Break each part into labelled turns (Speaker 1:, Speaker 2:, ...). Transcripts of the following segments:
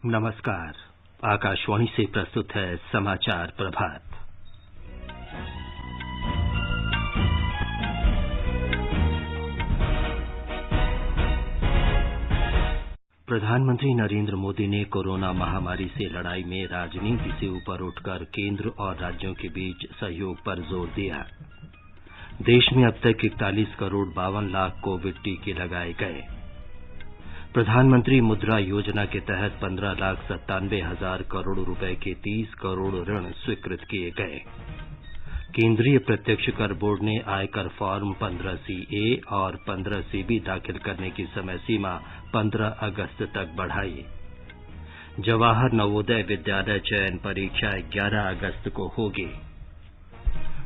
Speaker 1: नमस्कार। आकाशवाणी से प्रस्तुत है समाचार प्रभात। प्रधानमंत्री नरेंद्र मोदी ने कोरोना महामारी से लड़ाई में राजनीति से ऊपर उठकर केंद्र और राज्यों के बीच सहयोग पर जोर दिया। देश में अब तक 41 करोड़ 52 लाख कोविड टीके लगाए गए। प्रधानमंत्री मुद्रा योजना के तहत 15,97,000 करोड़ रुपए के 30 करोड़ ऋण स्वीकृत किए गए। केंद्रीय प्रत्यक्ष कर बोर्ड ने आयकर फॉर्म 15CA और 15CB दाखिल करने की समय सीमा 15 अगस्त तक बढ़ाई। जवाहर नवोदय विद्यालय चयन परीक्षा 11 अगस्त को होगी।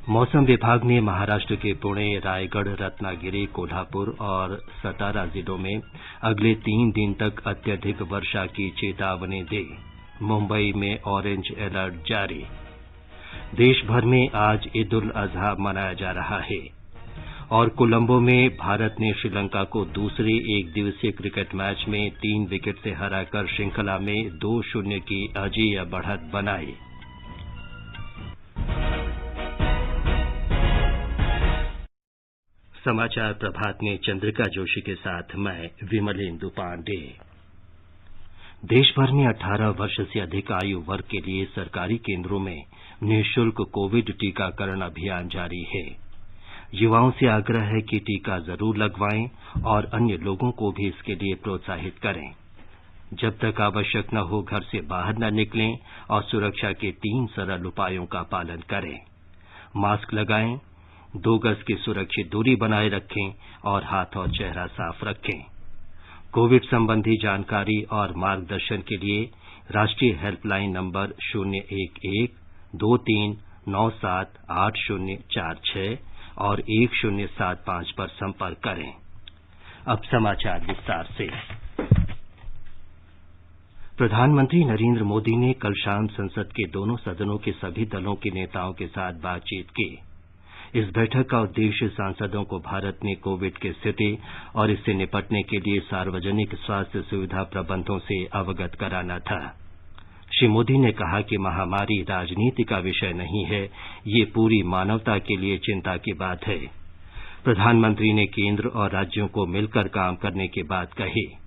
Speaker 1: मौसम विभाग ने महाराष्ट्र के पुणे, रायगढ़, रत्नागिरी, कोल्हापुर और सतारा जिलों में अगले 3 दिन तक अत्यधिक वर्षा की चेतावनी दी। मुंबई में ऑरेंज अलर्ट जारी। देश भर में आज ईद उल अजहा मनाया जा रहा है और कोलंबो में भारत ने श्रीलंका को दूसरे एक दिवसीय क्रिकेट मैच में 3 विकेट से हराकर श्रृंखला में 2-0 की अजेय बढ़त बनाई। समाचार प्रभात में चंद्रिका जोशी के साथ मैं विमलेंदु पांडे। देश भर में 18 वर्ष से अधिक आयु वर्ग के लिए सरकारी केंद्रों में निःशुल्क कोविड टीकाकरण अभियान जारी है। युवाओं से आग्रह है कि टीका जरूर लगवाएं और अन्य लोगों को भी इसके लिए प्रोत्साहित करें। जब तक आवश्यक न हो घर से बाहर न निकलें और सुरक्षा के 3 सरल उपायों का पालन करें। मास्क लगाएं, 2 गज की सुरक्षित दूरी बनाए रखें और हाथ और चेहरा साफ रखें। कोविड संबंधी जानकारी और मार्गदर्शन के लिए राष्ट्रीय हेल्पलाइन नंबर 011-2397-8046 और 1075 पर संपर्क करें। अब समाचार विस्तार से। प्रधानमंत्री नरेंद्र मोदी ने कल शाम संसद के दोनों सदनों के सभी दलों के नेताओं के साथ बातचीत की। इस बैठक का उद्देश्य सांसदों को भारत में कोविड की स्थिति और इससे निपटने के लिए सार्वजनिक स्वास्थ्य सुविधा प्रबंधों से अवगत कराना था। श्री मोदी ने कहा कि महामारी राजनीति का विषय नहीं है, ये पूरी मानवता के लिए चिंता की बात है। प्रधानमंत्री ने केंद्र और राज्यों को मिलकर काम करने की बात कही।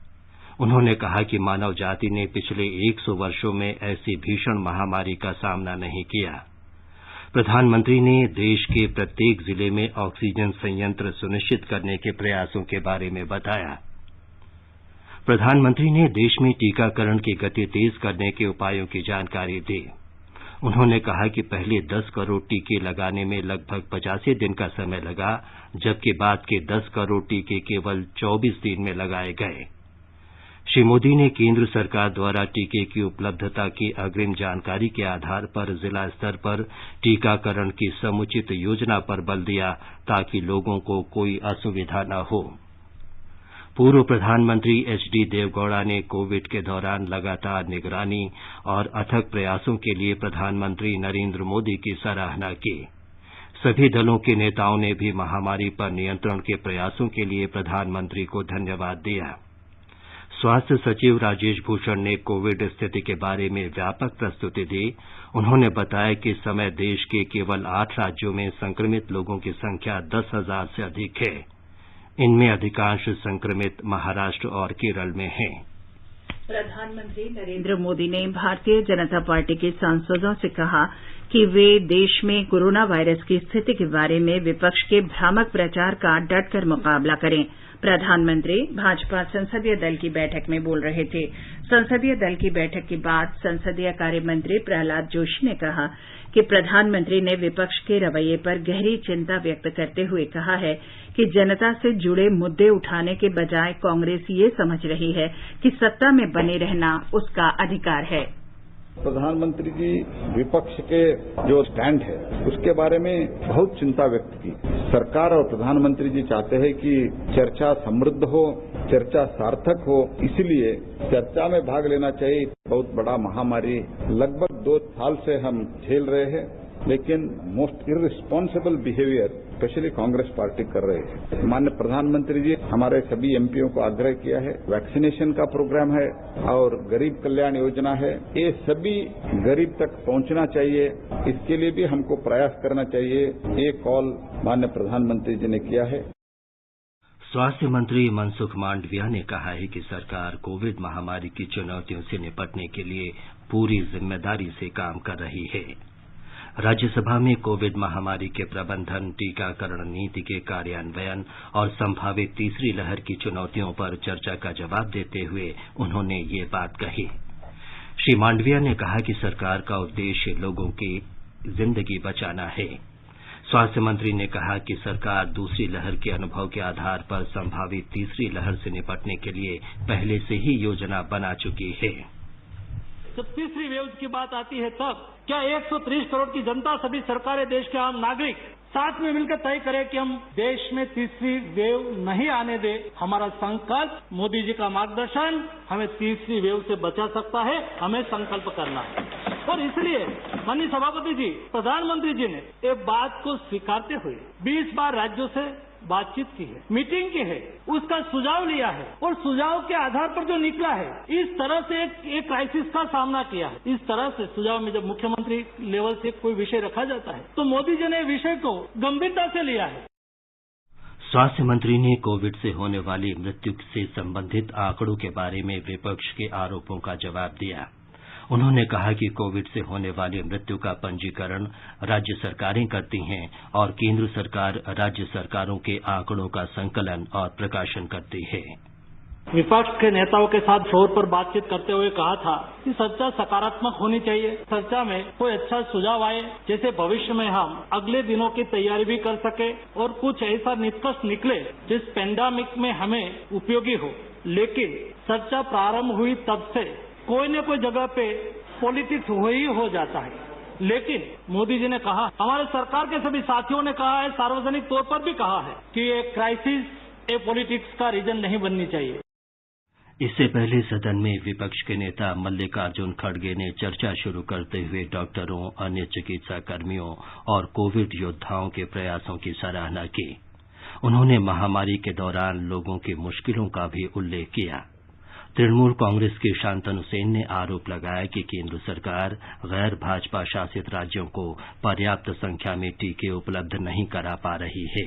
Speaker 1: उन्होंने कहा कि मानव जाति ने पिछले 100 वर्षों में ऐसी भीषण महामारी का सामना नहीं किया। प्रधानमंत्री ने देश के प्रत्येक जिले में ऑक्सीजन संयंत्र सुनिश्चित करने के प्रयासों के बारे में बताया। प्रधानमंत्री ने देश में टीकाकरण की गति तेज करने के उपायों की जानकारी दी। उन्होंने कहा कि पहले 10 करोड़ टीके लगाने में लगभग 85 दिन का समय लगा, जबकि बाद के 10 करोड़ टीके केवल 24 दिन में लगाए गए। श्री मोदी ने केंद्र सरकार द्वारा टीके की उपलब्धता की अग्रिम जानकारी के आधार पर जिला स्तर पर टीकाकरण की समुचित योजना पर बल दिया ताकि लोगों को कोई असुविधा न हो। पूर्व प्रधानमंत्री HD देवगौड़ा ने कोविड के दौरान लगातार निगरानी और अथक प्रयासों के लिए प्रधानमंत्री नरेंद्र मोदी की सराहना की। सभी दलों के नेताओं ने भी महामारी पर नियंत्रण के प्रयासों के लिए प्रधानमंत्री को धन्यवाद दिया। स्वास्थ्य सचिव राजेश भूषण ने कोविड स्थिति के बारे में व्यापक प्रस्तुति दी। उन्होंने बताया कि इस समय देश के केवल 8 राज्यों में संक्रमित लोगों की संख्या 10,000 से अधिक है। इनमें अधिकांश संक्रमित महाराष्ट्र और केरल में हैं।
Speaker 2: प्रधानमंत्री नरेंद्र मोदी ने भारतीय जनता पार्टी के सांसदों से कहा कि वे देश में कोरोना वायरस की स्थिति के बारे में विपक्ष के भ्रामक प्रचार का डटकर मुकाबला करें। प्रधानमंत्री भाजपा संसदीय दल की बैठक में बोल रहे थे। संसदीय दल की बैठक के बाद संसदीय कार्य मंत्री प्रहलाद जोशी ने कहा कि प्रधानमंत्री ने विपक्ष के रवैये पर गहरी चिंता व्यक्त करते हुए कहा है कि जनता से जुड़े मुद्दे उठाने के बजाय कांग्रेस ये समझ रही है कि सत्ता में बने रहना उसका अधिकार है।
Speaker 3: प्रधानमंत्री जी विपक्ष के जो स्टैंड है उसके बारे में बहुत चिंता व्यक्त की। सरकार और प्रधानमंत्री जी चाहते हैं कि चर्चा समृद्ध हो, चर्चा सार्थक हो, इसलिए चर्चा में भाग लेना चाहिए। बहुत बड़ा महामारी लगभग 2 साल से हम झेल रहे हैं, लेकिन most irresponsible behaviour specially Congress party कर रही है। माननीय प्रधानमंत्री जी हमारे सभी एमपीओ को आग्रह किया है, वैक्सीनेशन का प्रोग्राम है और गरीब कल्याण योजना है, ये सभी गरीब तक पहुंचना चाहिए। इसके लिए भी हमको प्रयास करना चाहिए। ये कॉल माननीय प्रधानमंत्री जी ने किया है।
Speaker 1: स्वास्थ्य मंत्री मनसुख मांडविया ने कहा है कि सरकार कोविड महामारी की चुनौतियों से निपटने के लिए पूरी जिम्मेदारी से काम कर रही है। राज्यसभा में कोविड महामारी के प्रबंधन, टीकाकरण नीति के कार्यान्वयन और संभावित तीसरी लहर की चुनौतियों पर चर्चा का जवाब देते हुए उन्होंने ये बात कही। श्री मांडविया ने कहा कि सरकार का उद्देश्य लोगों की जिंदगी बचाना है। स्वास्थ्य मंत्री ने कहा कि सरकार दूसरी लहर के अनुभव के आधार पर संभावित तीसरी लहर से निपटने के लिए पहले से ही योजना बना चुकी है।
Speaker 4: जब तीसरी वेव की बात आती है तब क्या 130 करोड़ की जनता, सभी सरकारें, देश के आम नागरिक साथ में मिलकर तय करें कि हम देश में तीसरी वेव नहीं आने दें। हमारा संकल्प, मोदी जी का मार्गदर्शन हमें तीसरी वेव से बचा सकता है, हमें संकल्प करना है। और इसलिए माननीय सभापति जी, प्रधानमंत्री जी ने ये बात को स्वीकारते हुए 20 बार राज्यों से बातचीत की है, मीटिंग की है, उसका सुझाव लिया है और सुझाव के आधार पर जो निकला है, इस तरह से एक क्राइसिस का सामना किया है। इस तरह से सुझाव में जब मुख्यमंत्री लेवल से कोई विषय रखा जाता है तो मोदी जी ने विषय को गंभीरता से लिया है।
Speaker 1: स्वास्थ्य मंत्री ने कोविड से होने वाली मृत्यु से संबंधित आंकड़ों के बारे में विपक्ष के आरोपों का जवाब दिया। उन्होंने कहा कि कोविड से होने वाली मृत्यु का पंजीकरण राज्य सरकारें करती हैं और केंद्र सरकार राज्य सरकारों के आंकड़ों का संकलन और प्रकाशन करती है।
Speaker 4: विपक्ष के नेताओं के साथ फ्लोर पर बातचीत करते हुए कहा था कि चर्चा सकारात्मक होनी चाहिए, चर्चा में कोई अच्छा सुझाव आए जैसे भविष्य में हम अगले दिनों की तैयारी भी कर सके और कुछ ऐसा निष्कर्ष निकले जिस पेंडेमिक में हमें उपयोगी हो। लेकिन चर्चा प्रारंभ हुई तब से कोई न कोई जगह पे पॉलिटिक्स हो जाता है। लेकिन मोदी जी ने कहा, हमारे सरकार के सभी साथियों ने कहा है, सार्वजनिक तौर पर भी कहा है कि ये क्राइसिस ये पॉलिटिक्स का रीजन नहीं बननी चाहिए।
Speaker 1: इससे पहले सदन में विपक्ष के नेता मल्लिकार्जुन खड़गे ने चर्चा शुरू करते हुए डॉक्टरों, अन्य चिकित्सा कर्मियों और कोविड योद्धाओं के प्रयासों की सराहना की। उन्होंने महामारी के दौरान लोगों की मुश्किलों का भी उल्लेख किया। तृणमूल कांग्रेस के शांतनु सेन ने आरोप लगाया कि केंद्र सरकार गैर भाजपा शासित राज्यों को पर्याप्त संख्या में टीके उपलब्ध नहीं करा पा रही है।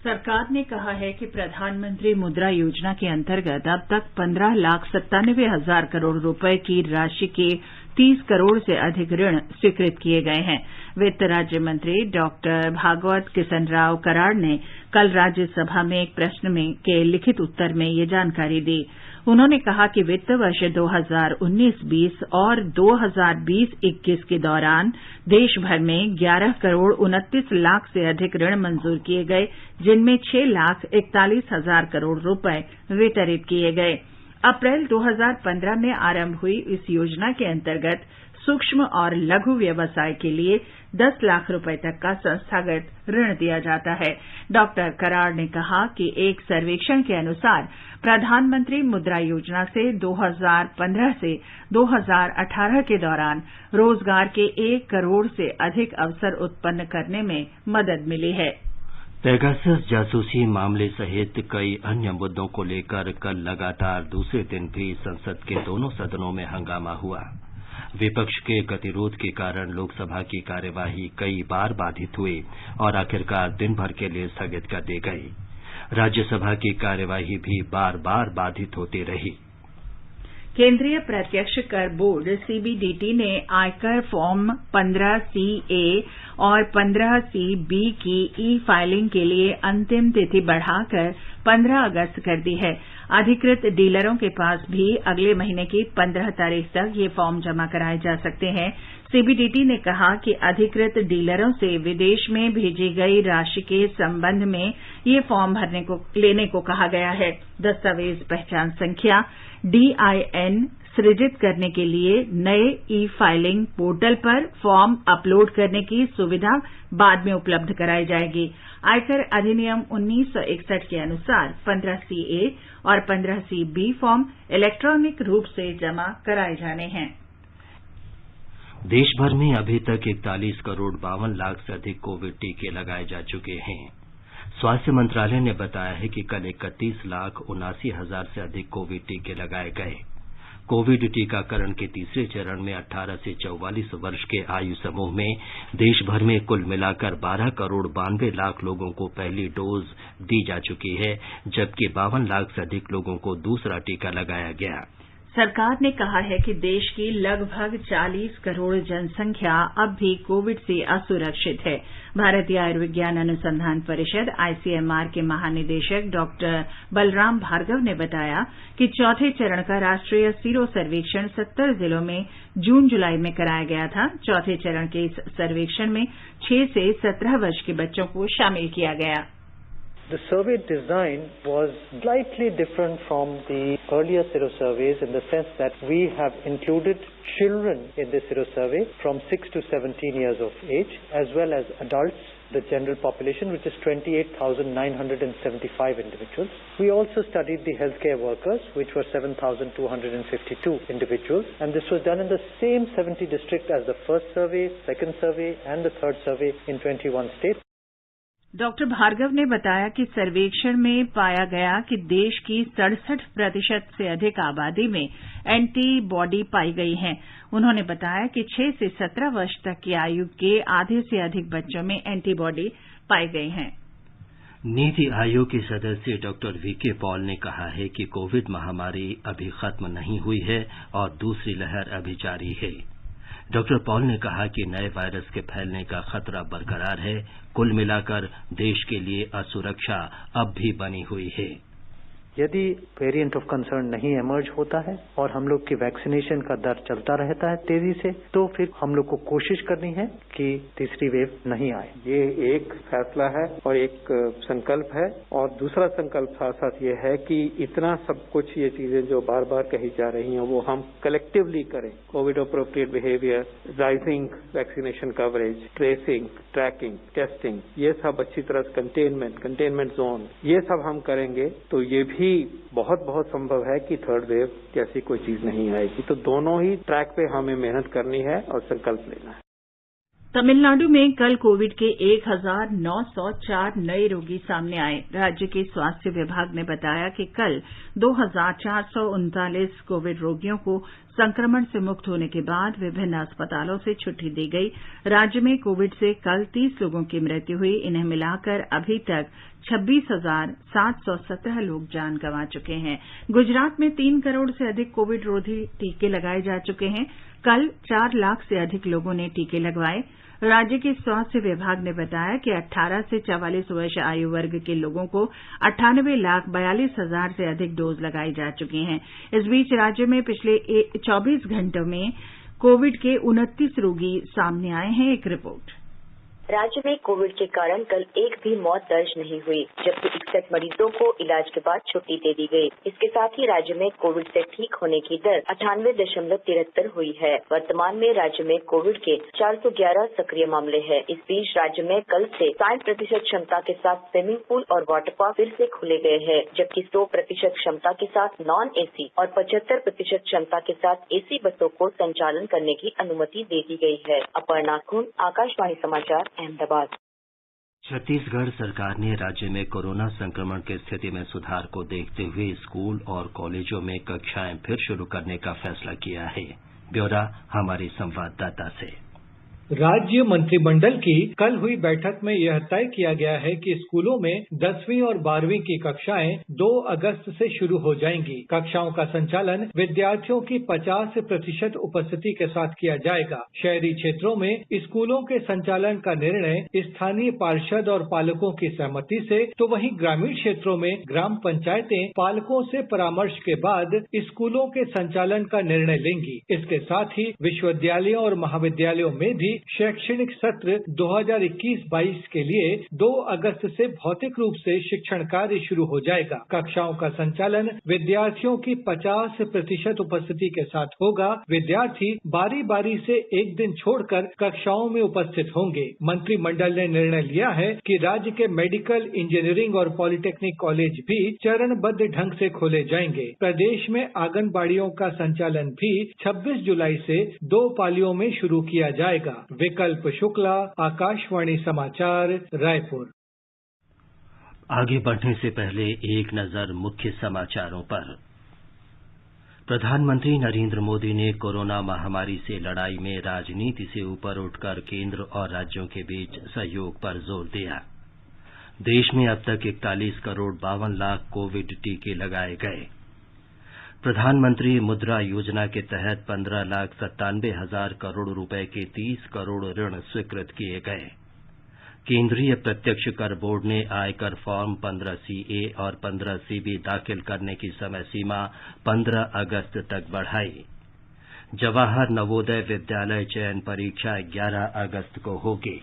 Speaker 2: सरकार ने कहा है कि प्रधानमंत्री मुद्रा योजना के अंतर्गत अब तक 15,97,000 करोड़ रुपए की राशि के 30 करोड़ से अधिक ऋण स्वीकृत किए गए हैं। वित्त राज्य मंत्री डॉक्टर भागवत किशनराव कराड़ ने कल राज्यसभा में एक प्रश्न के लिखित उत्तर में ये जानकारी दी। उन्होंने कहा कि वित्त वर्ष 2019-20 और 2020-21 के दौरान देश भर में 11 करोड़ 29 लाख से अधिक ऋण मंजूर किए गए, जिनमें 6,41,000 करोड़ रुपए वितरित किए गए। अप्रैल 2015 में आरंभ हुई इस योजना के अंतर्गत सूक्ष्म और लघु व्यवसाय के लिए 10 लाख रुपए तक का संस्थागत ऋण दिया जाता है। डॉक्टर कराड़ ने कहा कि एक सर्वेक्षण के अनुसार प्रधानमंत्री मुद्रा योजना से 2015 से 2018 के दौरान रोजगार के 1 करोड़ से अधिक अवसर उत्पन्न करने में मदद मिली है।
Speaker 1: पेगासस जासूसी मामले सहित कई अन्य मुद्दों को लेकर कल लगातार दूसरे दिन भी संसद के दोनों सदनों में हंगामा हुआ। विपक्ष के गतिरोध के कारण लोकसभा की कार्यवाही कई बार बाधित हुई और आखिरकार दिन भर के लिए स्थगित कर दी गई। राज्यसभा की कार्यवाही भी बार बार बाधित होती रही।
Speaker 2: केंद्रीय प्रत्यक्ष कर बोर्ड सीबीडीटी ने आयकर फॉर्म 15C-A और 15C-B की ई-फाइलिंग के लिए अंतिम तिथि बढ़ाकर 15 अगस्त कर दी है। अधिकृत डीलरों के पास भी अगले महीने की 15 तारीख तक ये फॉर्म जमा कराए जा सकते हैं। सीबीडीटी ने कहा कि अधिकृत डीलरों से विदेश में भेजी गई राशि के संबंध में ये फॉर्म लेने को कहा गया है। दस्तावेज पहचान संख्या DIN सृजित करने के लिए नए ई-फाइलिंग पोर्टल पर फॉर्म अपलोड करने की सुविधा बाद में उपलब्ध कराई जाएगी। आयकर अधिनियम 1961 के अनुसार 15C-A और 15C-B फॉर्म इलेक्ट्रॉनिक रूप से जमा कराए जाने हैं।
Speaker 1: देश भर में अभी तक 41 करोड़ 52 लाख से अधिक कोविड टीके लगाए जा चुके हैं। स्वास्थ्य मंत्रालय ने बताया है कि कल 31,79,000 से अधिक कोविड टीके लगाए गए। कोविड टीकाकरण के तीसरे चरण में 18 से 44 वर्ष के आयु समूह में देश भर में कुल मिलाकर 12 करोड़ 92 लाख लोगों को पहली डोज दी जा चुकी है, जबकि 52 लाख से अधिक लोगों को दूसरा टीका लगाया गया।
Speaker 2: सरकार ने कहा है कि देश की लगभग 40 करोड़ जनसंख्या अब भी कोविड से असुरक्षित है। भारतीय आयुर्विज्ञान अनुसंधान परिषद आईसीएमआर के महानिदेशक डॉक्टर बलराम भार्गव ने बताया कि चौथे चरण का राष्ट्रीय सीरो सर्वेक्षण 70 जिलों में जून-जुलाई में कराया गया था। चौथे चरण के इस सर्वेक्षण में 6 से 17 वर्ष के बच्चों को शामिल किया गया।
Speaker 5: The survey design was slightly different from the earlier sero surveys in the sense that we have included children in the sero survey from 6 to 17 years of age, as well as adults, the general population, which is 28,975 individuals. We also studied the healthcare workers, which were 7,252 individuals, and this was done in the same 70 districts as the first survey, second survey, and the third survey in 21 states.
Speaker 2: Doctor Bhargava ने बताया कि सर्वेक्षण में पाया गया कि देश की 67% से अधिक आबादी में एंटीबॉडी पाई गई हैं। उन्होंने बताया कि 6 से 17 वर्ष तक की आयु के आधे से अधिक बच्चों में एंटीबॉडी पाई गई हैं।
Speaker 1: नीति आयोग के सदस्य डॉक्टर वीके पॉल ने कहा है कि कोविड महामारी अभी खत्म नहीं हुई है और दूसरी लहर अभी जारी है। डॉक्टर पॉल ने कहा कि नए वायरस के फैलने का खतरा बरकरार है। कुल मिलाकर देश के लिए असुरक्षा अब भी बनी हुई है।
Speaker 5: यदि वेरिएंट ऑफ कंसर्न नहीं इमर्ज होता है और हम लोग की वैक्सीनेशन का दर चलता रहता है तेजी से, तो फिर हम लोग को कोशिश करनी है कि तीसरी वेव नहीं आए।
Speaker 6: ये एक फैसला है और एक संकल्प है, और दूसरा संकल्प साथ साथ ये है कि इतना सब कुछ ये चीजें जो बार बार कही जा रही हैं वो हम कलेक्टिवली करें। Covid appropriate behaviour, rising vaccination coverage, tracing, tracking, testing, ये सब अच्छी तरह से कंटेनमेंट जोन, ये सब हम करेंगे तो ये भी बहुत संभव है कि थर्ड वेव जैसी कोई चीज नहीं आएगी। तो दोनों ही ट्रैक पे हमें मेहनत करनी है और संकल्प लेना है।
Speaker 2: तमिलनाडु में कल कोविड के 1,904 नए रोगी सामने आए। राज्य के स्वास्थ्य विभाग ने बताया कि कल 2,439 कोविड रोगियों को संक्रमण से मुक्त होने के बाद विभिन्न अस्पतालों से छुट्टी दी गई। राज्य में कोविड से कल 30 लोगों की मृत्यु हुई। इन्हें मिलाकर अभी तक 26,717 लोग जान गंवा चुके हैं। गुजरात में 3 करोड़ से अधिक कोविड रोधी टीके लगाए जा चुके हैं। कल 4 लाख से अधिक लोगों ने टीके लगवाए। राज्य के स्वास्थ्य विभाग ने बताया कि 18 से 44 वर्ष आयु वर्ग के लोगों को 98,42,000 से अधिक डोज लगाई जा चुकी हैं। इस बीच राज्य में पिछले 24 घंटों में कोविड के 29 रोगी सामने आए हैं। एक रिपोर्ट।
Speaker 7: राज्य में कोविड के कारण कल एक भी मौत दर्ज नहीं हुई, जबकि 61 मरीजों को इलाज के बाद छुट्टी दे दी गई। इसके साथ ही राज्य में कोविड से ठीक होने की दर 98.73 हुई है। वर्तमान में राज्य में कोविड के 411 सक्रिय मामले हैं। इस बीच राज्य में कल से 60% क्षमता के साथ स्विमिंग पूल और वाटर पार्क फिर से खुले गए हैं, जबकि 100% क्षमता के साथ नॉन एसी और 75% क्षमता के साथ एसी बसों को संचालन करने की अनुमति दे दी गई है। अपर्णा कुंड, आकाशवाणी समाचार, अहमदाबाद।
Speaker 1: छत्तीसगढ़ सरकार ने राज्य में कोरोना संक्रमण की स्थिति में सुधार को देखते हुए स्कूल और कॉलेजों में कक्षाएं फिर शुरू करने का फैसला किया है। ब्यौरा हमारे संवाददाता से।
Speaker 8: राज्य मंत्रिमंडल की कल हुई बैठक में यह तय किया गया है कि स्कूलों में 10वीं और 12वीं की कक्षाएं 2 अगस्त से शुरू हो जाएंगी। कक्षाओं का संचालन विद्यार्थियों की 50% उपस्थिति के साथ किया जाएगा। शहरी क्षेत्रों में स्कूलों के संचालन का निर्णय स्थानीय पार्षद और पालकों की सहमति से, तो वहीं ग्रामीण क्षेत्रों में ग्राम पंचायतें पालकों से परामर्श के बाद स्कूलों के संचालन का निर्णय लेंगी। इसके साथ ही विश्वविद्यालयों और महाविद्यालयों में भी शैक्षणिक सत्र 2021-22 के लिए 2 अगस्त से भौतिक रूप से शिक्षण कार्य शुरू हो जाएगा। कक्षाओं का संचालन विद्यार्थियों की 50% उपस्थिति के साथ होगा। विद्यार्थी बारी बारी से एक दिन छोड़कर कक्षाओं में उपस्थित होंगे। मंत्रिमंडल ने निर्णय लिया है कि राज्य के मेडिकल, इंजीनियरिंग और पॉलिटेक्निक कॉलेज भी चरणबद्ध ढंग से खोले जाएंगे। प्रदेश में आंगनबाड़ियों का संचालन भी 26 जुलाई से 2 पालियों में शुरू किया जाएगा। विकल्प शुक्ला, आकाशवाणी समाचार, रायपुर।
Speaker 1: आगे बढ़ने से पहले एक नजर मुख्य समाचारों पर। प्रधानमंत्री नरेंद्र मोदी ने कोरोना महामारी से लड़ाई में राजनीति से ऊपर उठकर केंद्र और राज्यों के बीच सहयोग पर जोर दिया। देश में अब तक 41 करोड़ 52 लाख कोविड टीके लगाए गए। प्रधानमंत्री मुद्रा योजना के तहत 15,97,000 करोड़ रुपए के 30 करोड़ ऋण स्वीकृत किए गए। केंद्रीय प्रत्यक्ष कर बोर्ड ने आयकर फॉर्म 15CA और 15CB दाखिल करने की समय सीमा 15 अगस्त तक बढ़ाई। जवाहर नवोदय विद्यालय चयन परीक्षा 11 अगस्त को होगी।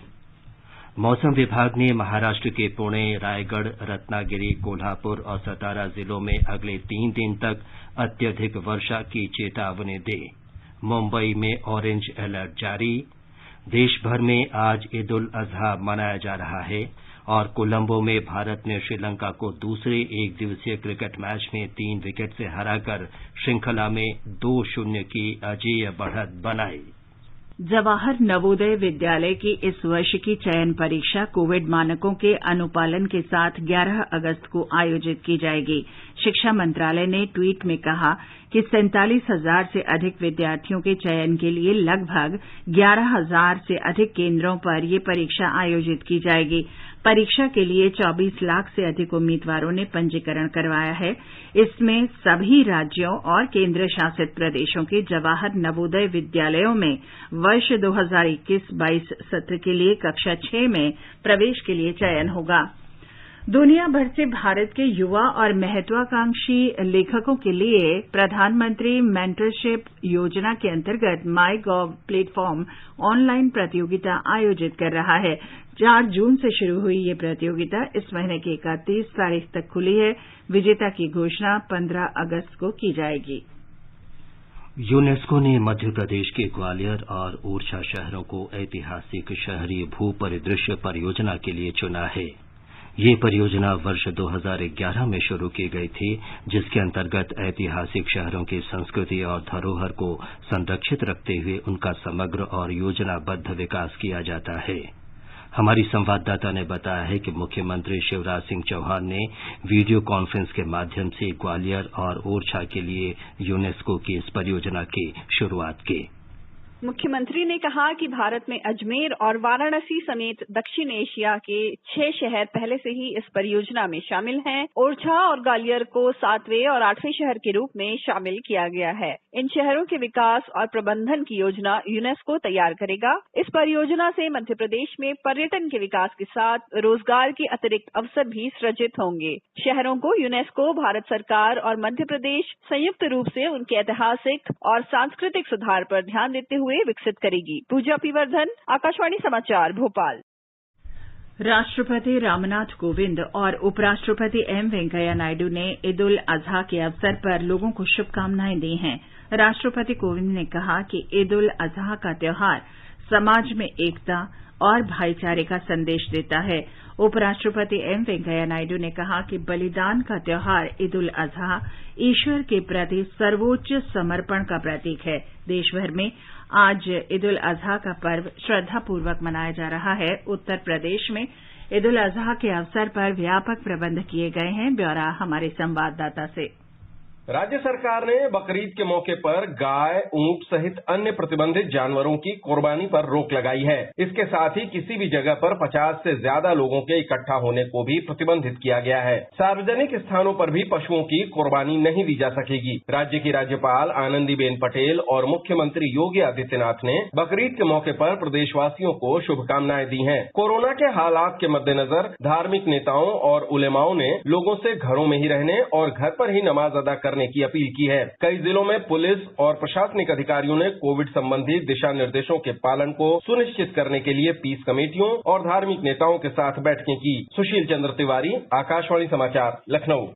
Speaker 1: मौसम विभाग ने महाराष्ट्र के पुणे, रायगढ़, रत्नागिरी, कोल्हापुर और सतारा जिलों में अगले 3 दिन तक अत्यधिक वर्षा की चेतावनी दी। मुंबई में ऑरेंज अलर्ट जारी। देश भर में आज ईद उल अजहा मनाया जा रहा है और कोलंबो में भारत ने श्रीलंका को दूसरे एक दिवसीय क्रिकेट मैच में 3 विकेट से हराकर श्रृंखला में 2-0 की अजेय बढ़त बनाई।
Speaker 2: जवाहर नवोदय विद्यालय की इस वर्ष की चयन परीक्षा कोविड मानकों के अनुपालन के साथ 11 अगस्त को आयोजित की जाएगी। शिक्षा मंत्रालय ने ट्वीट में कहा कि 47,000 से अधिक विद्यार्थियों के चयन के लिए लगभग 11,000 से अधिक केंद्रों पर ये परीक्षा आयोजित की जाएगी। परीक्षा के लिए 24 लाख से अधिक उम्मीदवारों ने पंजीकरण करवाया है। इसमें सभी राज्यों और केंद्र शासित प्रदेशों के जवाहर नवोदय विद्यालयों में वर्ष 2021-22 सत्र के लिए कक्षा 6 में प्रवेश के लिए चयन होगा। दुनिया भर से भारत के युवा और महत्वाकांक्षी लेखकों के लिए प्रधानमंत्री मेंटरशिप योजना के अंतर्गत माईगॉव प्लेटफॉर्म ऑनलाइन प्रतियोगिता आयोजित कर रहा है। 4 जून से शुरू हुई ये प्रतियोगिता इस महीने की 31 तारीख तक खुली है। विजेता की घोषणा 15 अगस्त को की जाएगी।
Speaker 1: यूनेस्को ने मध्य प्रदेश के ग्वालियर और ओरछा शहरों को ऐतिहासिक शहरी भू परिदृश्य परियोजना के लिए चुना है। ये परियोजना वर्ष 2011 में शुरू की गई थी, जिसके अंतर्गत ऐतिहासिक शहरों की संस्कृति और धरोहर को संरक्षित रखते हुए उनका समग्र और योजनाबद्ध विकास किया जाता है। हमारी संवाददाता ने बताया है कि मुख्यमंत्री शिवराज सिंह चौहान ने वीडियो कॉन्फ्रेंस के माध्यम से ग्वालियर और ओरछा के लिए यूनेस्को की इस परियोजना की शुरुआत की।
Speaker 9: मुख्यमंत्री ने कहा कि भारत में अजमेर और वाराणसी समेत दक्षिण एशिया के 6 शहर पहले से ही इस परियोजना में शामिल हैं। ओरछा और ग्वालियर को 7वें और 8वें शहर के रूप में शामिल किया गया है। इन शहरों के विकास और प्रबंधन की योजना यूनेस्को तैयार करेगा। इस परियोजना से मध्य प्रदेश में पर्यटन के विकास के साथ रोजगार के अतिरिक्त अवसर भी सृजित होंगे। शहरों को यूनेस्को, भारत सरकार और मध्य प्रदेश संयुक्त रूप से उनके ऐतिहासिक और सांस्कृतिक सुधार पर ध्यान देते हुए विकसित करेगी। पूजा पीवर्धन, आकाशवाणी समाचार, भोपाल।
Speaker 2: राष्ट्रपति रामनाथ कोविंद और उपराष्ट्रपति एम वेंकैया नायडू ने ईद उल अजहा के अवसर पर लोगों को शुभकामनाएं दी हैं। राष्ट्रपति कोविंद ने कहा कि ईद उल अजहा का त्योहार समाज में एकता और भाईचारे का संदेश देता है। उपराष्ट्रपति एम वेंकैया नायडू ने कहा कि बलिदान का त्योहार ईद उल अजहा ईश्वर के प्रति सर्वोच्च समर्पण का प्रतीक है। देशभर में आज ईद उल अजहा का पर्व श्रद्धापूर्वक मनाया जा रहा है। उत्तर प्रदेश में ईद उल अजहा के अवसर पर व्यापक प्रबंध किए गए हैं। ब्यौरा हमारे संवाददाता से।
Speaker 10: राज्य सरकार ने बकरीद के मौके पर गाय, ऊंट सहित अन्य प्रतिबंधित जानवरों की कुर्बानी पर रोक लगाई है। इसके साथ ही किसी भी जगह पर 50 से ज्यादा लोगों के इकट्ठा होने को भी प्रतिबंधित किया गया है। सार्वजनिक स्थानों पर भी पशुओं की कुर्बानी नहीं दी जा सकेगी। राज्य की राज्यपाल आनंदीबेन पटेल और मुख्यमंत्री योगी आदित्यनाथ ने बकरीद के मौके पर प्रदेशवासियों को शुभकामनाएं दी हैं। कोरोना के हालात के मद्देनजर धार्मिक नेताओं और उलेमाओं ने लोगों से घरों में ही रहने और घर पर ही नमाज अदा करने करने की अपील की है। कई जिलों में पुलिस और प्रशासनिक अधिकारियों ने कोविड संबंधी दिशा निर्देशों के पालन को सुनिश्चित करने के लिए पीस कमेटियों और धार्मिक नेताओं के साथ बैठकें की। सुशील चंद्र तिवारी, आकाशवाणी समाचार, लखनऊ।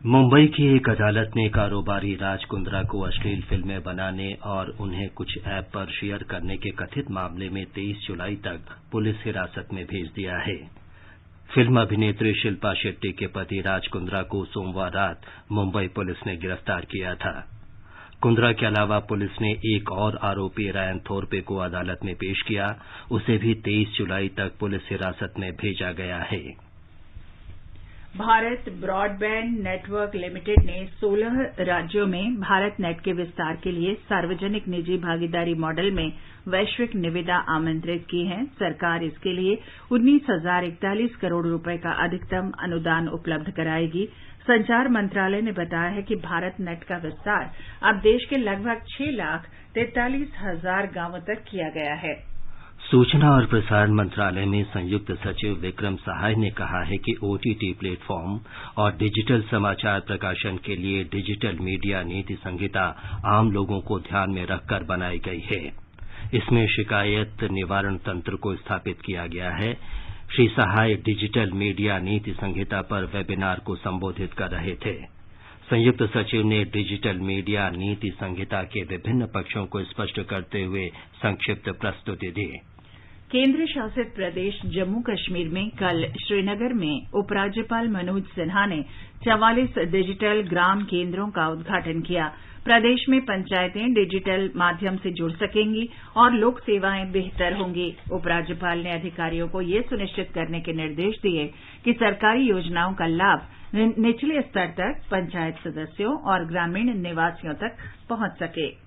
Speaker 1: मुंबई की एक अदालत ने कारोबारी राज कुंद्रा को अश्लील फिल्में बनाने और उन्हें कुछ ऐप पर शेयर करने के कथित मामले में 23 जुलाई तक पुलिस हिरासत में भेज दिया है। फिल्म अभिनेत्री शिल्पा शेट्टी के पति राज कुंद्रा को सोमवार रात मुंबई पुलिस ने गिरफ्तार किया था। कुंद्रा के अलावा पुलिस ने एक और आरोपी रायन थोरपे को अदालत में पेश किया। उसे भी 23 जुलाई तक पुलिस हिरासत में भेजा गया है।
Speaker 2: भारत ब्रॉडबैंड नेटवर्क लिमिटेड ने 16 राज्यों में भारत नेट के विस्तार के लिए सार्वजनिक निजी भागीदारी मॉडल में वैश्विक निविदा आमंत्रित की है। सरकार इसके लिए 19,041 करोड़ रुपए का अधिकतम अनुदान उपलब्ध कराएगी। संचार मंत्रालय ने बताया है कि भारत नेट का विस्तार अब देश के लगभग 6,43,000 गांवों तक किया गया है।
Speaker 1: सूचना और प्रसारण मंत्रालय में संयुक्त सचिव विक्रम सहाय ने कहा है कि ओटीटी प्लेटफॉर्म और डिजिटल समाचार प्रकाशन के लिए डिजिटल मीडिया नीति संहिता आम लोगों को ध्यान में रखकर बनाई गई है। इसमें शिकायत निवारण तंत्र को स्थापित किया गया है। श्री सहाय डिजिटल मीडिया नीति संहिता पर वेबिनार को संबोधित कर रहे थे। संयुक्त सचिव ने डिजिटल मीडिया नीति संहिता के विभिन्न पक्षों को स्पष्ट करते हुए संक्षिप्त प्रस्तुति दी।
Speaker 2: केंद्र शासित प्रदेश जम्मू कश्मीर में कल श्रीनगर में उपराज्यपाल मनोज सिन्हा ने 44 डिजिटल ग्राम केंद्रों का उद्घाटन किया। प्रदेश में पंचायतें डिजिटल माध्यम से जुड़ सकेंगी और लोक सेवाएं बेहतर होंगी। उपराज्यपाल ने अधिकारियों को ये सुनिश्चित करने के निर्देश दिए कि सरकारी योजनाओं का लाभ निचले स्तर तक पंचायत सदस्यों और ग्रामीण निवासियों तक पहुंच सके।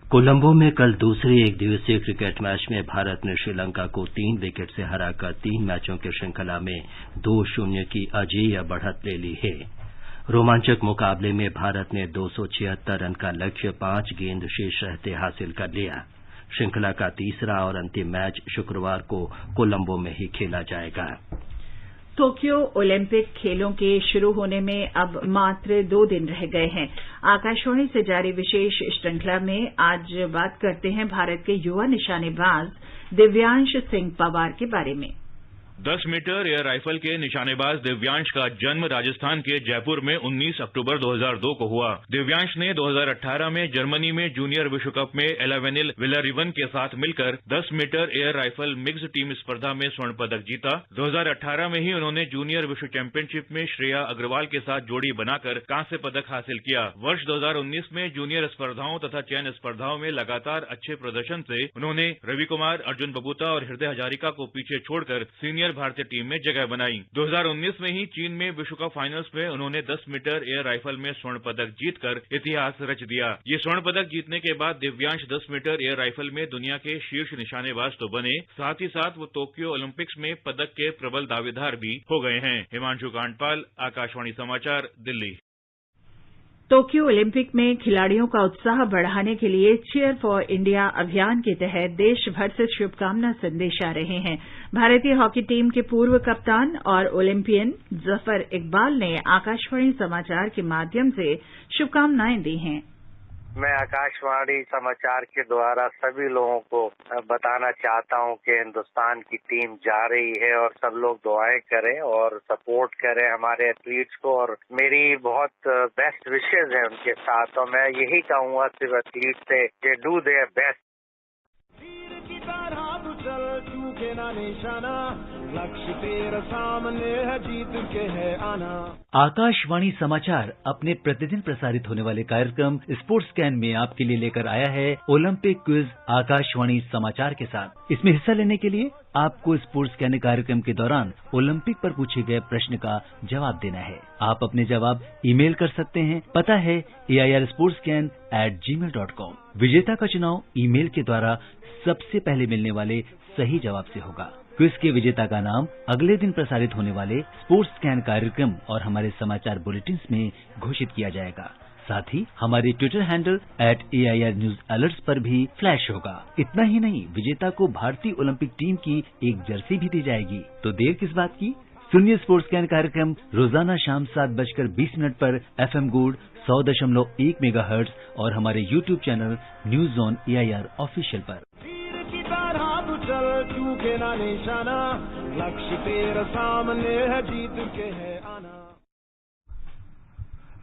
Speaker 1: कोलंबो में कल दूसरे एक दिवसीय क्रिकेट मैच में भारत ने श्रीलंका को 3 विकेट से हराकर 3 मैचों की श्रृंखला में 2-0 की अजेय बढ़त ले ली है। रोमांचक मुकाबले में भारत ने 276 रन का लक्ष्य 5 गेंद शेष रहते हासिल कर लिया। श्रृंखला का तीसरा और अंतिम मैच शुक्रवार को कोलंबो में ही खेला जाएगा।
Speaker 2: टोक्यो ओलंपिक खेलों के शुरू होने में अब मात्र 2 दिन रह गए हैं। आकाशवाणी से जारी विशेष श्रृंखला में आज बात करते हैं भारत के युवा निशानेबाज दिव्यांश सिंह पवार के बारे में।
Speaker 11: 10 मीटर एयर राइफल के निशानेबाज दिव्यांश का जन्म राजस्थान के जयपुर में 19 अक्टूबर 2002 को हुआ। दिव्यांश ने 2018 में जर्मनी में जूनियर विश्व कप में एलावेनिल विलरिवन के साथ मिलकर 10 metre air rifle mixed team स्पर्धा में स्वर्ण पदक जीता। 2018 में ही उन्होंने जूनियर विश्व चैंपियनशिप में श्रेया अग्रवाल के साथ जोड़ी बनाकर कांस्य पदक हासिल किया। वर्ष 2019 में जूनियर स्पर्धाओं तथा चयन स्पर्धाओं में लगातार अच्छे प्रदर्शन से उन्होंने रवि कुमार, अर्जुन बबूता और हृदय हजारिका को पीछे छोड़कर सीनियर भारतीय टीम में जगह बनाई। 2019 में ही चीन में विश्व कप फाइनल्स में उन्होंने 10 मीटर एयर राइफल में स्वर्ण पदक जीतकर इतिहास रच दिया। ये स्वर्ण पदक जीतने के बाद दिव्यांश 10 मीटर एयर राइफल में दुनिया के शीर्ष निशानेबाज तो बने, साथ ही साथ वो टोक्यो ओलंपिक्स में पदक के प्रबल दावेदार भी हो गए हैं। हिमांशु कांडपाल, आकाशवाणी समाचार, दिल्ली।
Speaker 2: टोक्यो ओलंपिक में खिलाड़ियों का उत्साह बढ़ाने के लिए चीयर फॉर इंडिया अभियान के तहत देश भर से शुभकामना संदेश आ रहे हैं। भारतीय हॉकी टीम के पूर्व कप्तान और ओलंपियन जफर इकबाल ने आकाशवाणी समाचार के माध्यम से शुभकामनाएं दी हैं।
Speaker 12: मैं आकाशवाणी समाचार के द्वारा सभी लोगों को बताना चाहता हूं कि हिंदुस्तान की टीम जा रही है और सब लोग दुआएं करें और सपोर्ट करें हमारे एथलीट्स को, और मेरी बहुत बेस्ट विशेज है उनके साथ। और मैं यही कहूंगा सिर्फ एथलीट से कि डू देयर बेस्ट। चूके ना निशाना, लक्ष्य तेरा सामने है, जीत के है आना।
Speaker 13: आकाशवाणी समाचार अपने प्रतिदिन प्रसारित होने वाले कार्यक्रम स्पोर्ट्स स्कैन में आपके लिए लेकर आया है ओलंपिक क्विज आकाशवाणी समाचार के साथ। इसमें हिस्सा लेने के लिए आपको स्पोर्ट्स स्कैन कार्यक्रम के दौरान ओलंपिक पर पूछे गए प्रश्न का जवाब देना है। आप अपने जवाब ईमेल कर सकते हैं। पता है airsportscan@gmail.com। विजेता का चुनाव ईमेल के द्वारा सबसे पहले मिलने वाले सही जवाब से होगा। क्विज के विजेता का नाम अगले दिन प्रसारित होने वाले स्पोर्ट्स स्कैन कार्यक्रम और हमारे समाचार बुलेटिन्स में घोषित किया जाएगा। साथ ही हमारे Twitter handle @AIR News Alerts पर भी फ्लैश होगा। इतना ही नहीं, विजेता को भारतीय ओलंपिक टीम की एक जर्सी भी दी जाएगी। तो देर किस बात की, सुनिए स्पोर्ट्स कैन कार्यक्रम रोजाना शाम 7:20 पर FM गोल्ड 100.1 मेगाहर्ट्ज और हमारे YouTube channel news on AIR official पर।
Speaker 14: चूके ना निशाना, लक्ष्य तेरा सामने है, जीत के है आना।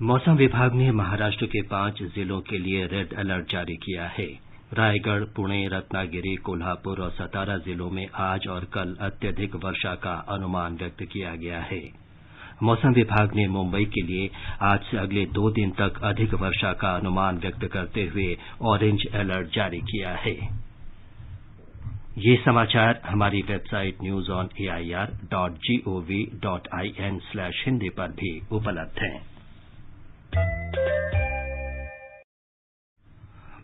Speaker 1: मौसम विभाग ने महाराष्ट्र के 5 जिलों के लिए रेड अलर्ट जारी किया है। रायगढ़, पुणे, रत्नागिरी, कोल्हापुर और सतारा जिलों में आज और कल अत्यधिक वर्षा का अनुमान व्यक्त किया गया है। मौसम विभाग ने मुंबई के लिए आज से अगले 2 दिन तक अधिक वर्षा का अनुमान व्यक्त करते हुए ऑरेंज अलर्ट जारी किया है। ये समाचार हमारी वेबसाइट newsonair.gov.in/hindi पर भी उपलब्ध हैं।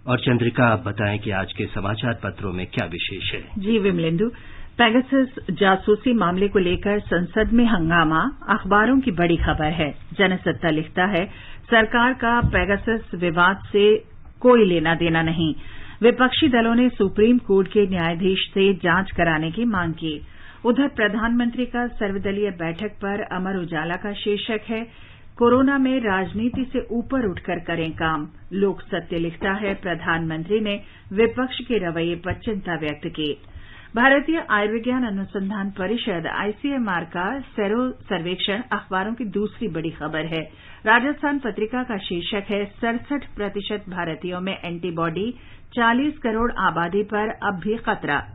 Speaker 1: और चंद्रिका, आप बताएं कि आज के समाचार पत्रों में क्या विशेष है।
Speaker 2: जी विमलेंदु, पेगासस जासूसी मामले को लेकर संसद में हंगामा, अखबारों की बड़ी खबर है। जनसत्ता लिखता है, सरकार का पेगासस विवाद से कोई लेना देना नहीं। विपक्षी दलों ने सुप्रीम कोर्ट के न्यायाधीश से जांच कराने की मांग की। उधर प्रधानमंत्री का सर्वदलीय बैठक पर अमर उजाला का शीर्षक है, कोरोना में राजनीति से ऊपर उठकर करें काम। लोक सत्य लिखता है, प्रधानमंत्री ने विपक्ष के रवैये पर चिंता व्यक्त की। भारतीय आयुर्विज्ञान अनुसंधान परिषद ICMR का सेरो सर्वेक्षण अखबारों की दूसरी बड़ी खबर है। राजस्थान पत्रिका का शीर्षक है, 67% भारतीयों में एंटीबॉडी, 40 करोड़ आबादी पर अब भी खतरा।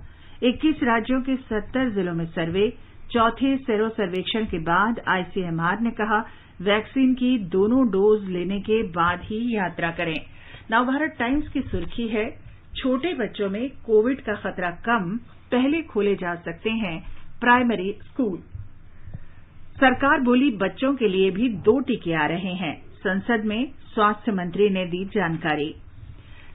Speaker 2: 21 राज्यों के 70 जिलों में सर्वे। चौथे सेरो सर्वेक्षण के बाद ICMR ने कहा, वैक्सीन की दोनों डोज लेने के बाद ही यात्रा करें। नवभारत टाइम्स की सुर्खी है, छोटे बच्चों में कोविड का खतरा कम, पहले खोले जा सकते हैं प्राइमरी स्कूल। सरकार बोली, बच्चों के लिए भी 2 टीके आ रहे हैं। संसद में स्वास्थ्य मंत्री ने दी जानकारी।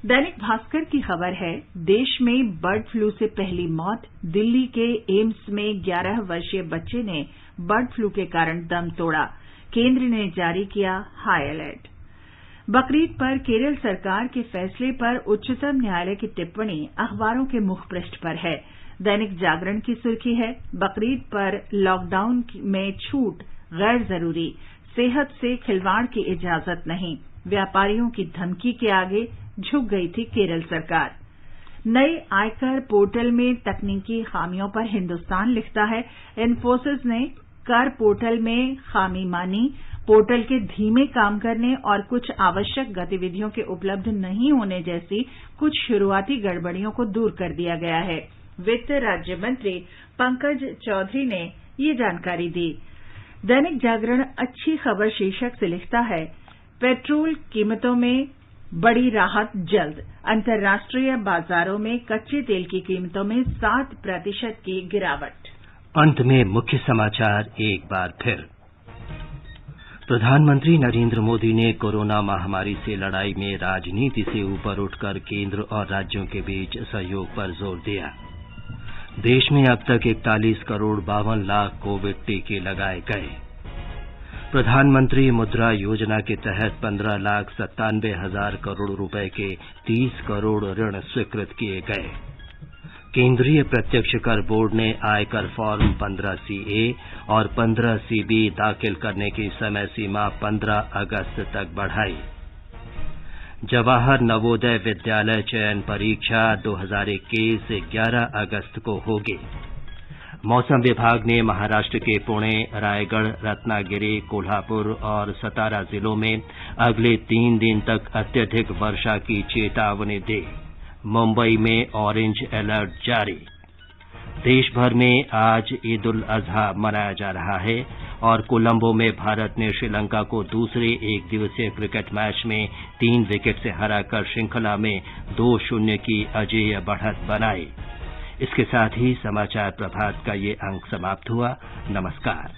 Speaker 2: दैनिक भास्कर की खबर है, देश में बर्ड फ्लू से पहली मौत। दिल्ली के एम्स में 11 वर्षीय बच्चे ने बर्ड फ्लू के कारण दम तोड़ा। केंद्र ने जारी किया हाई अलर्ट। बकरीद पर केरल सरकार के फैसले पर उच्चतम न्यायालय की टिप्पणी अखबारों के मुख पृष्ठ पर है। दैनिक जागरण की सुर्खी है, बकरीद पर लॉकडाउन में छूट गैर जरूरी, सेहत से खिलवाड़ की इजाजत नहीं। व्यापारियों की धमकी के आगे झुक गई थी केरल सरकार। नए आयकर पोर्टल में तकनीकी खामियों पर हिंदुस्तान लिखता है, इन्फोसिस ने कर पोर्टल में खामी मानी। पोर्टल के धीमे काम करने और कुछ आवश्यक गतिविधियों के उपलब्ध नहीं होने जैसी कुछ शुरुआती गड़बड़ियों को दूर कर दिया गया है। वित्त राज्य मंत्री पंकज चौधरी ने ये जानकारी दी। दैनिक जागरण अच्छी खबर शीर्षक से लिखता है, पेट्रोल कीमतों में बड़ी राहत जल्द। अंतर्राष्ट्रीय बाजारों में कच्चे तेल की कीमतों में 7% की गिरावट।
Speaker 1: अंत में मुख्य समाचार एक बार फिर। प्रधानमंत्री नरेंद्र मोदी ने कोरोना महामारी से लड़ाई में राजनीति से ऊपर उठकर केंद्र और राज्यों के बीच सहयोग पर जोर दिया। देश में अब तक 41 करोड़ 52 लाख कोविड टीके लगाए गए। प्रधानमंत्री मुद्रा योजना के तहत 15,97,000 करोड़ रुपए के 30 करोड़ ऋण स्वीकृत किए गए। केंद्रीय प्रत्यक्ष कर बोर्ड ने आयकर फॉर्म 15CA और 15CB दाखिल करने की समय सीमा 15 अगस्त तक बढ़ाई। जवाहर नवोदय विद्यालय चयन परीक्षा 2021 11 अगस्त को होगी। मौसम विभाग ने महाराष्ट्र के पुणे, रायगढ़, रत्नागिरी, कोल्हापुर और सतारा जिलों में अगले 3 दिन तक अत्यधिक वर्षा की चेतावनी दी। मुंबई में ऑरेंज अलर्ट जारी। देश भर में आज ईद उल अजहा मनाया जा रहा है और कोलंबो में भारत ने श्रीलंका को दूसरे एक दिवसीय क्रिकेट मैच में 3 विकेट से हराकर श्रृंखला में 2-0 की अजेय बढ़त बनाई। इसके साथ ही समाचार प्रभात का ये अंक समाप्त हुआ। नमस्कार।